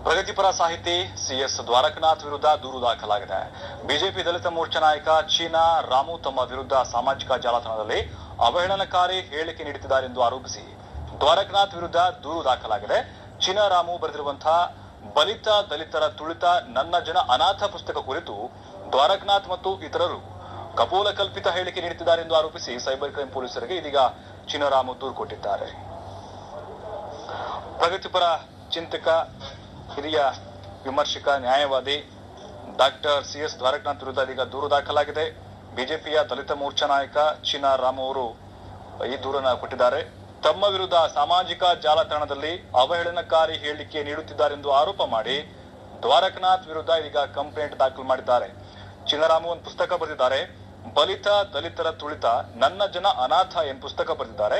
ಪ್ರಗತಿಪರ ಸಾಹಿತಿ ಸಿಎಸ್ ದ್ವಾರಕನಾಥ್ ವಿರುದ್ಧ ದೂರು ದಾಖಲಾಗಿದೆ. ಬಿಜೆಪಿ ದಲಿತ ಮೋರ್ಚಾ ನಾಯಕ ಚೀನಾ ರಾಮು ತಮ್ಮ ವಿರುದ್ಧ ಸಾಮಾಜಿಕ ಜಾಲತಾಣದಲ್ಲಿ ಅವಹೇಳನಕಾರಿ ಹೇಳಿಕೆ ನೀಡುತ್ತಿದ್ದಾರೆ ಎಂದು ಆರೋಪಿಸಿ ದ್ವಾರಕನಾಥ್ ವಿರುದ್ಧ ದೂರು ದಾಖಲಾಗಿದೆ. ಚೀನಾ ರಾಮು ಬರೆದಿರುವಂತಹ ಬಲಿತ ದಲಿತರ ತುಳಿತ ನನ್ನ ಜನ ಅನಾಥ ಪುಸ್ತಕ ಕುರಿತು ದ್ವಾರಕನಾಥ್ ಮತ್ತು ಇತರರು ಕಪೋಲ ಕಲ್ಪಿತ ಹೇಳಿಕೆ ನೀಡುತ್ತಿದ್ದಾರೆ ಎಂದು ಆರೋಪಿಸಿ ಸೈಬರ್ ಕ್ರೈಂ ಪೊಲೀಸರಿಗೆ ಇದೀಗ ಚೀನಾ ರಾಮು ದೂರು ಕೊಟ್ಟಿದ್ದಾರೆ. ಪ್ರಗತಿಪರ ಚಿಂತಕ, ಹಿರಿಯ ವಿಮರ್ಶಕ, ನ್ಯಾಯವಾದಿ ಡಾಕ್ಟರ್ ಸಿಎಸ್ ದ್ವಾರಕನಾಥ್ ವಿರುದ್ಧ ಇದೀಗ ದೂರು ದಾಖಲಾಗಿದೆ. ಬಿಜೆಪಿಯ ದಲಿತ ಮೋರ್ಚಾ ನಾಯಕ ಚೀನಾ ರಾಮ್ ಅವರು ಈ ದೂರನ್ನ ಕೊಟ್ಟಿದ್ದಾರೆ. ತಮ್ಮ ವಿರುದ್ಧ ಸಾಮಾಜಿಕ ಜಾಲತಾಣದಲ್ಲಿ ಅವಹೇಳನಕಾರಿ ಹೇಳಿಕೆ ನೀಡುತ್ತಿದ್ದಾರೆಂದು ಆರೋಪ ಮಾಡಿ ದ್ವಾರಕನಾಥ್ ವಿರುದ್ಧ ಇದೀಗ ಕಂಪ್ಲೇಂಟ್ ದಾಖಲು ಮಾಡಿದ್ದಾರೆ. ಚೀನಾರಾಮು ಒಂದು ಪುಸ್ತಕ ಬರೆದಿದ್ದಾರೆ. ಬಲಿತ ದಲಿತರ ತುಳಿತ ನನ್ನ ಜನ ಅನಾಥ ಎಂಬ ಪುಸ್ತಕ ಬರೆದಿದ್ದಾರೆ.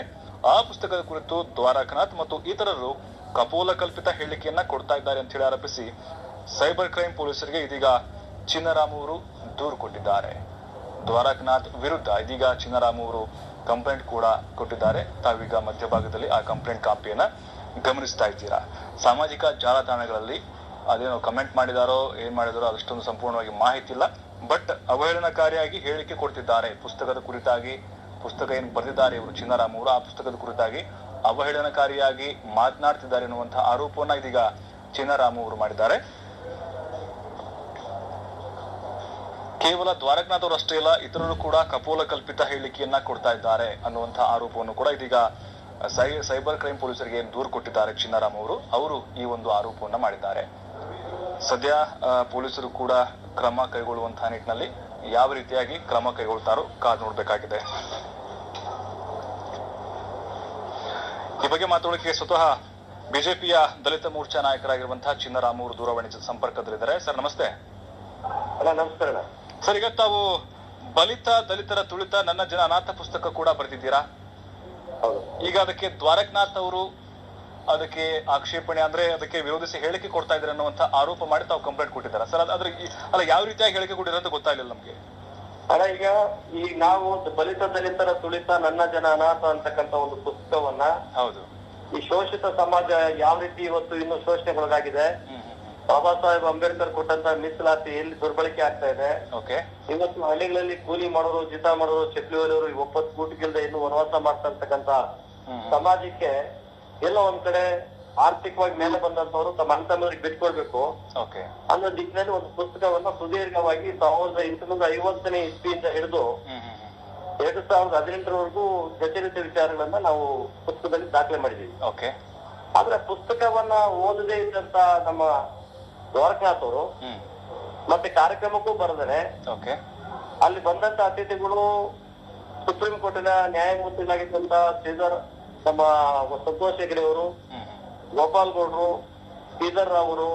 ಆ ಪುಸ್ತಕದ ಕುರಿತು ದ್ವಾರಕನಾಥ್ ಮತ್ತು ಇತರರು ಕಪೋಲ ಕಲ್ಪಿತ ಹೇಳಿಕೆಯನ್ನ ಕೊಡ್ತಾ ಇದ್ದಾರೆ ಅಂತ ಹೇಳಿ ಆರೋಪಿಸಿ ಸೈಬರ್ ಕ್ರೈಂ ಪೊಲೀಸರಿಗೆ ಇದೀಗ ಚೀನಾರಾಮು ಅವರು ದೂರು ಕೊಟ್ಟಿದ್ದಾರೆ. ದ್ವಾರಕನಾಥ್ ವಿರುದ್ಧ ಇದೀಗ ಚೀನಾರಾಮು ಅವರು ಕಂಪ್ಲೇಂಟ್ ಕೂಡ ಕೊಟ್ಟಿದ್ದಾರೆ. ತಾವೀಗ ಮಧ್ಯಭಾಗದಲ್ಲಿ ಆ ಕಂಪ್ಲೇಂಟ್ ಕಾಪಿಯನ್ನ ಗಮನಿಸ್ತಾ ಇದ್ದೀರಾ. ಸಾಮಾಜಿಕ ಜಾಲತಾಣಗಳಲ್ಲಿ ಅದೇನೋ ಕಮೆಂಟ್ ಮಾಡಿದಾರೋ ಏನ್ ಮಾಡಿದಾರೋ ಅದಷ್ಟೊಂದು ಸಂಪೂರ್ಣವಾಗಿ ಮಾಹಿತಿ ಇಲ್ಲ. ಬಟ್ ಅವಹೇಳನಕಾರಿಯಾಗಿ ಹೇಳಿಕೆ ಕೊಡ್ತಿದ್ದಾರೆ. ಪುಸ್ತಕದ ಕುರಿತಾಗಿ, ಪುಸ್ತಕ ಏನ್ ಬರೆದಿದ್ದಾರೆ ಇವರು ಚೀನಾರಾಮ್ ಅವರು, ಆ ಪುಸ್ತಕದ ಕುರಿತಾಗಿ ಅವಹೇಳನಕಾರಿಯಾಗಿ ಮಾತನಾಡ್ತಿದ್ದಾರೆ ಎನ್ನುವಂತಹ ಆರೋಪವನ್ನ ಇದೀಗ ಚೀನಾರಾಮ್ ಅವರು ಮಾಡಿದ್ದಾರೆ. ಕೇವಲ ದ್ವಾರಕನಾಥ್ ಅವರು ಅಷ್ಟೇ ಇಲ್ಲ, ಇತರರು ಕೂಡ ಕಪೋಲ ಕಲ್ಪಿತ ಹೇಳಿಕೆಯನ್ನ ಕೊಡ್ತಾ ಇದ್ದಾರೆ ಅನ್ನುವಂತಹ ಆರೋಪವನ್ನು ಕೂಡ ಇದೀಗ ಸೈಬರ್ ಕ್ರೈಂ ಪೊಲೀಸರಿಗೆ ದೂರು ಕೊಟ್ಟಿದ್ದಾರೆ ಚೀನಾರಾಮ್ ಅವರು ಈ ಒಂದು ಆರೋಪವನ್ನ ಮಾಡಿದ್ದಾರೆ. ಸದ್ಯ ಪೊಲೀಸರು ಕೂಡ ಕ್ರಮ ಕೈಗೊಳ್ಳುವಂತಹ ನಿಟ್ಟಿನಲ್ಲಿ ಯಾವ ರೀತಿಯಾಗಿ ಕ್ರಮ ಕೈಗೊಳ್ತಾರೋ ಕಾದು ನೋಡ್ಬೇಕಾಗಿದೆ. ಈ ಬಗ್ಗೆ ಮಾತಾಡೋಕೆ ಸ್ವತಃ ಬಿಜೆಪಿಯ ದಲಿತ ಮೋರ್ಚಾ ನಾಯಕರಾಗಿರುವಂತಹ ಚೀನಾರಾಮ್ ಅವರು ದೂರವಾಣಿ ಸಂಪರ್ಕದಲ್ಲಿದ್ದಾರೆ. ಸರ್ ನಮಸ್ತೆ. ನಮಸ್ಕಾರ ಸರ್, ಈಗ ತಾವು ಬಲಿತ ದಲಿತರ ತುಳಿತ ನನ್ನ ಜನ ಅನಾಥ ಪುಸ್ತಕ ಕೂಡ ಬರೆದಿದ್ದೀರಾ. ಈಗ ಅದಕ್ಕೆ ದ್ವಾರಕನಾಥ್ ಅವರು ಅದಕ್ಕೆ ಆಕ್ಷೇಪಣೆ ಅಂದ್ರೆ ಅದಕ್ಕೆ ವಿರೋಧಿಸಿ ಹೇಳಿಕೆ ಕೊಡ್ತಾ ಇದ್ದಾರೆ ಅನ್ನುವಂತ ಆರೋಪ ಮಾಡಿ ತಾವು ಕಂಪ್ಲೇಂಟ್ ಕೊಟ್ಟಿದ್ದಾರೆ. ಸರ್ ಅದ್ರ ಯಾವ ರೀತಿಯಾಗಿ ಹೇಳಿಕೆ ಕೊಟ್ಟಿರೋ ಅಂತ ಗೊತ್ತಾಗಲಿಲ್ಲ ನಮ್ಗೆ. ಈಗ ನಾವು ಬಲಿತ ದಲಿತರ ತುಳಿತ ನನ್ನ ಜನ ಅನಾಥ ಅಂತಕ್ಕಂತ ಒಂದು ಪುಸ್ತಕವನ್ನ, ಹೌದು, ಈ ಶೋಷಿತ ಸಮಾಜ ಯಾವ ರೀತಿ ಇವತ್ತು ಇನ್ನು ಶೋಷಣೆಗೊಳಗಾಗಿದೆ, ಬಾಬಾ ಸಾಹೇಬ್ ಅಂಬೇಡ್ಕರ್ ಕೊಟ್ಟಂತ ಮೀಸಲಾತಿ ಎಲ್ಲಿ ದುರ್ಬಳಕೆ ಆಗ್ತಾ ಇದೆ, ಇವತ್ತು ಹಳ್ಳಿಗಳಲ್ಲಿ ಕೂಲಿ ಮಾಡೋರು, ಜಿತ ಮಾಡೋರು, ಚಕ್ಲಿ ಹೊಲಿಯೋರು ಒಪ್ಪತ್ತು ಕೂಟಗಿಲ್ದೆ ಇನ್ನು ವನವಾಸ ಮಾಡ್ತಾ ಇರ್ತಕ್ಕಂತ ಸಮಾಜಕ್ಕೆ ಎಲ್ಲ ಒಂದ್ ಕಡೆ ಆರ್ಥಿಕವಾಗಿ ಮೇಲೆ ಬಂದಂತವ್ರು ತಮ್ಮ ಅಣ್ಣತಮ್ಮರಿಗೆ ಬಿಟ್ಕೊಳ್ಬೇಕು ಅನ್ನೋ ದಿಕ್ಕಿನಲ್ಲಿ ಒಂದು ಪುಸ್ತಕವನ್ನ ಸುದೀರ್ಘವಾಗಿ 1850ನೇ ಇಸ್ವಿಯಿಂದ ಹಿಡಿದು 2018ರವರೆಗೂ ಪ್ರಚಲಿತ ವಿಚಾರಗಳನ್ನ ನಾವು ಪುಸ್ತಕದಲ್ಲಿ ದಾಖಲೆ ಮಾಡಿದೀವಿ. ಆದ್ರೆ ಪುಸ್ತಕವನ್ನ ಓದದೇ ಇದ್ದಂತ ನಮ್ಮ ದ್ವಾರಕನಾಥ್ ಅವರು ಮತ್ತೆ ಕಾರ್ಯಕ್ರಮಕ್ಕೂ ಬರದರೆ ಅಲ್ಲಿ ಬಂದಂತ ಅತಿಥಿಗಳು ಸುಪ್ರೀಂ ಕೋರ್ಟಿನ ನ್ಯಾಯಮೂರ್ತಿಗಳಾಗಿದ್ದಂತ ಶ್ರೀಧರ್, ನಮ್ಮ ಸಂತೋಷ್ ಹೆಗಡೆ ಅವರು, ಗೋಪಾಲ್ ಗೌಡ್ರು, ಶ್ರೀಧರ್ ರಾವ್ ಅವರು,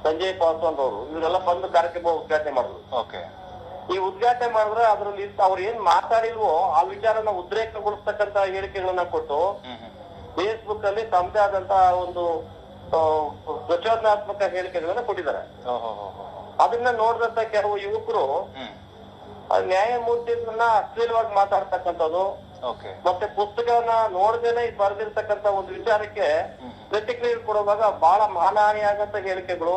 ಸಂಜಯ್ ಪಾಸ್ವಾನ್ ಅವರು ಇವರೆಲ್ಲ ಬಂದು ಕಾರ್ಯಕ್ರಮ ಉದ್ಘಾಟನೆ ಮಾಡಿದ್ರು. ಈ ಉದ್ಘಾಟನೆ ಮಾಡಿದ್ರೆ ಅದ್ರಲ್ಲಿ ಅವ್ರು ಏನ್ ಮಾತಾಡಿಲ್ವೋ ಆ ವಿಚಾರನ ಉದ್ರೇಕಗೊಳಿಸ್ತಕ್ಕಂತ ಹೇಳಿಕೆಗಳನ್ನ ಕೊಟ್ಟು ಫೇಸ್ಬುಕ್ ಅಲ್ಲಿ ತಮ್ಮದೇ ಆದಂತ ಒಂದು ಪ್ರಚೋದನಾತ್ಮಕ ಹೇಳಿಕೆಗಳನ್ನ ಕೊಟ್ಟಿದ್ದಾರೆ. ಅದನ್ನ ನೋಡಿದಂತ ಕೆಲವು ಯುವಕರು ನ್ಯಾಯಮೂರ್ತಿಗಳನ್ನ ಅಶ್ಲೀಲವಾಗಿ ಮಾತಾಡ್ತಕ್ಕಂಥದ್ದು ಮತ್ತೆ ಪುಸ್ತಕವನ್ನ ನೋಡ್ದೇನೆ ಬರೆದಿರ್ತಕ್ಕಂತ ಒಂದು ವಿಚಾರಕ್ಕೆ ಪ್ರತಿಕ್ರಿಯೆ ಕೊಡುವಾಗ ಬಹಳ ಮಾನಹಾನಿ ಆಗಂತ ಹೇಳಿಕೆಗಳು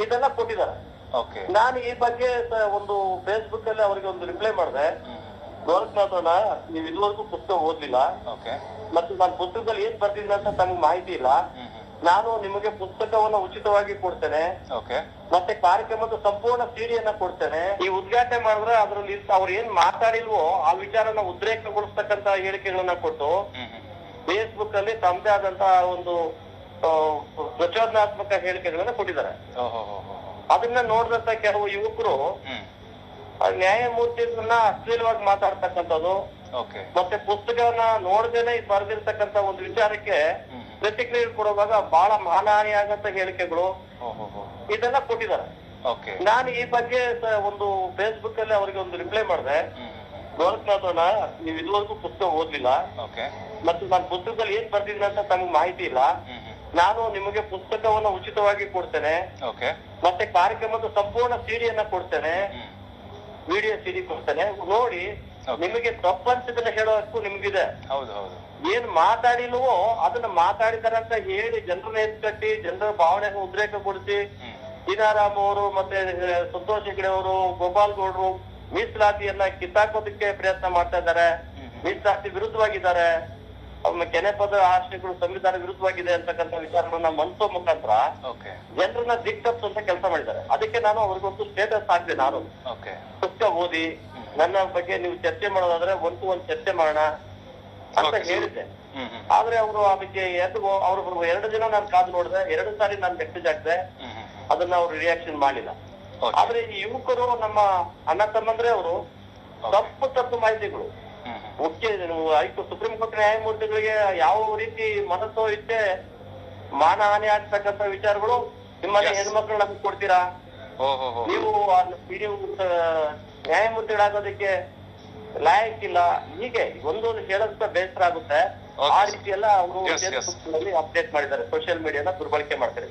ಇದೆಲ್ಲ ಕೊಟ್ಟಿದ್ದಾರೆ. ನಾನು ಈ ಬಗ್ಗೆ ಒಂದು ಫೇಸ್ಬುಕ್ ಅಲ್ಲಿ ಅವರಿಗೆ ಒಂದು ರಿಪ್ಲೈ ಮಾಡಿದೆ. ಗೋರಖ್ನಾಥ್, ನೀವು ಇದುವರೆಗೂ ಪುಸ್ತಕ ಓದ್ಲಿಲ್ಲ ಮತ್ತು ನಾನು ಪುಸ್ತಕದಲ್ಲಿ ಏನ್ ಬರ್ತಿದ್ದೆ ಅಂತ ತಮಗೆ ಮಾಹಿತಿ ಇಲ್ಲ. ನಾನು ನಿಮಗೆ ಪುಸ್ತಕವನ್ನ ಉಚಿತವಾಗಿ ಕೊಡ್ತೇನೆ ಮತ್ತೆ ಕಾರ್ಯಕ್ರಮದ ಸಂಪೂರ್ಣ ಸಿಡಿಯನ್ನ ಕೊಡ್ತೇನೆ. ಈ ಉದ್ಘಾಟನೆ ಮಾಡಿದ್ರೆ ಅದ್ರಲ್ಲಿ ಅವ್ರು ಏನ್ ಮಾತಾಡಿಲ್ವೋ ಆ ವಿಚಾರನ ಉದ್ರೇಕಗೊಳಿಸ್ತಕ್ಕಂತ ಹೇಳಿಕೆಗಳನ್ನ ಕೊಟ್ಟು ಫೇಸ್ಬುಕ್ ಅಲ್ಲಿ ತಮ್ಮದೇ ಆದಂತ ಒಂದು ಪ್ರಚೋದನಾತ್ಮಕ ಹೇಳಿಕೆಗಳನ್ನ ಕೊಟ್ಟಿದ್ದಾರೆ. ಅದನ್ನ ನೋಡಿದಂತ ಕೆಲವು ಯುವಕರು ನ್ಯಾಯಮೂರ್ತಿಗಳನ್ನ ಅಶ್ಲೀಲವಾಗಿ ಮಾತಾಡ್ತಕ್ಕಂಥದ್ದು ಮತ್ತೆ ಪುಸ್ತಕವನ್ನ ನೋಡ್ದೇನೆ ಬರೆದಿರ್ತಕ್ಕಂತ ಒಂದು ವಿಚಾರಕ್ಕೆ ಪ್ರತಿಕ್ರಿಯೆ ಕೊಡುವಾಗ ಬಹಳ ಮಾನಹಾನಿ ಆಗಂತ ಹೇಳಿಕೆಗಳು ಇದೆಲ್ಲ ಕೊಟ್ಟಿದ್ದಾರೆ. ನಾನು ಈ ಬಗ್ಗೆ ಒಂದು ಫೇಸ್ಬುಕ್ ಅಲ್ಲಿ ಅವರಿಗೆ ಒಂದು ರಿಪ್ಲೈ ಮಾಡಿದೆ. ಗೋರಖ್ನಾಥ್, ನೀವು ಇದುವರೆಗೂ ಪುಸ್ತಕ ಓದ್ಲಿಲ್ಲ ಮತ್ತು ನಾನು ಪುಸ್ತಕದಲ್ಲಿ ಏನ್ ಬರ್ತಿದ್ದೆ ಅಂತ ತಮಗೆ ಮಾಹಿತಿ ಇಲ್ಲ. ನಾನು ನಿಮಗೆ ಪುಸ್ತಕವನ್ನ ಉಚಿತವಾಗಿ ಕೊಡ್ತೇನೆ ಮತ್ತೆ ಕಾರ್ಯಕ್ರಮದ ಸಂಪೂರ್ಣ ಸಿಡಿಯನ್ನ ಕೊಡ್ತೇನೆ, ವಿಡಿಯೋ ಸಿಡಿ ಕೊಡ್ತೇನೆ. ನೋಡಿ ನಿಮಗೆ ತಪ್ಪನ್ಸಿದ್ದನ್ನ ಹೇಳೋ ಹಕ್ಕು ನಿಮ್ಗಿದೆ. ಹೌದು ಹೌದು. ಏನ್ ಮಾತಾಡಿಲ್ವೋ ಅದನ್ನ ಮಾತಾಡಿದಾರೆ ಅಂತ ಹೇಳಿ ಜನರನ್ನ ಎತ್ಕಟ್ಟಿ ಜನರ ಭಾವನೆಗೆ ಉದ್ರೇಕಗೊಳಿಸಿ ಸೀತಾರಾಮ್ ಅವರು ಮತ್ತೆ ಸಂತೋಷ್ ಹೆಗ್ಡೆ ಅವರು, ಗೋಪಾಲ್ ಗೌಡ್ರು ಮೀಸಲಾತಿಯನ್ನ ಕಿತ್ತಾಕೋದಕ್ಕೆ ಪ್ರಯತ್ನ ಮಾಡ್ತಾ ಇದ್ದಾರೆ. ಮೀಸಲಾತಿ ವಿರುದ್ಧವಾಗಿದ್ದಾರೆ. ಕೆನೆಪದ ಆಶಯಗಳು ಸಂವಿಧಾನ ವಿರುದ್ಧವಾಗಿದೆ ಅಂತಕ್ಕಂಥ ವಿಚಾರಗಳನ್ನ ಮನ್ಸೋ ಮುಖಾಂತರ ಜನರನ್ನ ದಿಕ್ತಪ್ಪಿಸುವಂತ ಕೆಲಸ ಮಾಡಿದ್ದಾರೆ. ಅದಕ್ಕೆ ನಾನು ಅವ್ರಿಗೊಂದು ಸ್ಟೇಟಸ್ ಹಾಕ್ದೆ. ನಾನು ಪುಸ್ತಕ ಓದಿ ನನ್ನ ಬಗ್ಗೆ ನೀವು ಚರ್ಚೆ ಮಾಡೋದಾದ್ರೆ ಒಂದು ಚರ್ಚೆ ಮಾಡೋಣ ಅಂತ ಹೇಳಿದ್ದೆ. ಆದ್ರೆ ಅವರು ಅದಕ್ಕೆ ಅವ್ರು 2 ದಿನ ನಾನು ಕಾದು ನೋಡಿದೆ. 2 ಸಾರಿ ನಾನು ಮೆಸೇಜ್ ಹಾಕಿದೆ. ಅದನ್ನ ಅವ್ರು ರಿಯಾಕ್ಷನ್ ಮಾಡಿಲ್ಲ. ಆದ್ರೆ ಈ ಯುವಕರು ನಮ್ಮ ಅಣ್ಣ ತಮ್ಮಂದ್ರೆ ಅವರು ತಪ್ಪು ಮಾಹಿತಿಗಳು ಸುಪ್ರೀಂ ಕೋರ್ಟ್ ನ್ಯಾಯಮೂರ್ತಿಗಳಿಗೆ ಯಾವ ರೀತಿ ಮನಸ್ಸೋ ಇಷ್ಟೇ ಮಾನಹಾನಿ ಆಗ್ತಕ್ಕಂಥ ವಿಚಾರಗಳು ನಿಮ್ಮನೆ ಹೆಣ್ಮಕ್ಳು ನಮ್ಗೆ ಕೊಡ್ತೀರಾ, ನೀವು ನ್ಯಾಯಮೂರ್ತಿಗಳಾಗೋದಕ್ಕೆ ಲಾಯಕ್ಕಿಲ್ಲ, ಹೀಗೆ ಒಂದೊಂದು ಹೇಳೋದಕ್ಕೆ ಬೇಸರ ಆಗುತ್ತೆ. ಆ ರೀತಿ ಎಲ್ಲ ಅವರು ಅಪ್ಡೇಟ್ ಮಾಡಿದ್ದಾರೆ. ಸೋಷಿಯಲ್ ಮೀಡಿಯಾನ ದುರ್ಬಳಕೆ ಮಾಡ್ತಾರೆ.